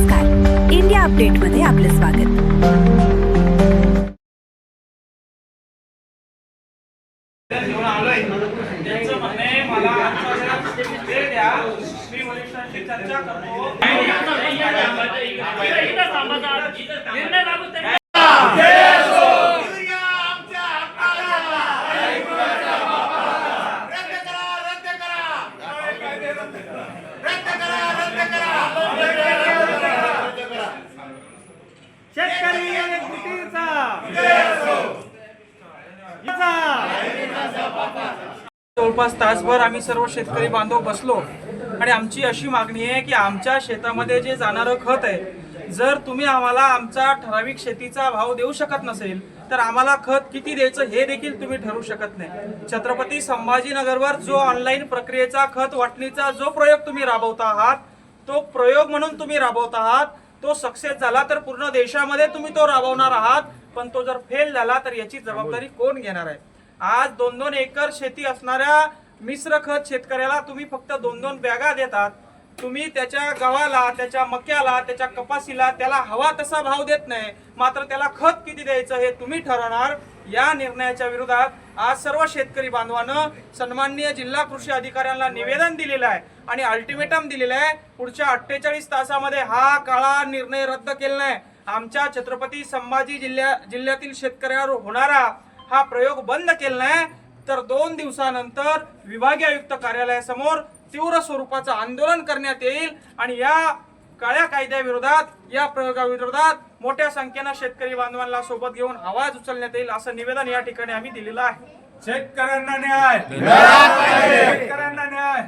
नमस्कार, India update मध्ये आपले स्वागत। त्यांचं म्हणणे मला आमचा वेळ द्या, मी वरिष्ठांशी चर्चा करतो। निर्णय लागू शेतकरी जवळपास तासभर आम्ही सर्व शेतकरी बांधव बसलो आणि आमची अशी मागणी आहे की आमच्या शेतामध्ये जे जाणारं खत आहे, जर तुम्ही आम्हाला आमचा ठराविक शेतीचा भाव देऊ शकत नसेल तर आम्हाला खत किती द्यायचं हे देखील तुम्ही ठरवू शकत नाही। छत्रपती संभाजीनगरवर जो ऑनलाईन प्रक्रियेचा खत वाटणीचा जो प्रयोग तुम्ही राबवता आहात, तो प्रयोग म्हणून तुम्ही राबवत आहात, तो सक्सेस झाला तर पूर्ण देशामध्ये तुम्ही तो राबवणार आहात, पण तो जर फेल झाला तर याची जबाबदारी कोण घेणार आहे? आज 2-2 एकर शेती असणाऱ्या मिश्र खत शेतकऱ्याला तुम्ही फक्त 2-2 बॅगा देतात, तुम्ही त्याच्या गव्हाला, त्याच्या मक्याला, त्याच्या कपासीला त्याला हवा तसा भाव देत नाही, मात्र त्याला खत किती द्यायचं हे तुम्ही ठरवणार। या निर्णयाच्या विरोधात आज सर्व शेतकरी बांधवांना सन्माननीय जिल्हा कृषी अधिकाऱ्यांना निवेदन दिलेलं आहे आणि अल्टिमेटम दिलेलं आहे। पुढच्या 48 तासामध्ये हा काळा निर्णय रद्द केला नाही, आमच्या छत्रपती संभाजी जिल्ह्यातील शेतकऱ्यावर होणारा हा प्रयोग बंद केला नाही तर 2 दिवसानंतर विभागीय आयुक्त कार्यालयासमोर तीव्र स्वरूपाचं आंदोलन करण्यात येईल आणि या काळ्या कायद्याविरोधात, या प्रयोगाविरोधात मोठ्या संख्येने शेतकरी बांधवांना सोबत घेऊन आवाज उचलण्यात येईल असं निवेदन या ठिकाणी आम्ही दिलेलं आहे। शेतकऱ्यांना न्याय, शेतकऱ्यांना न्याय।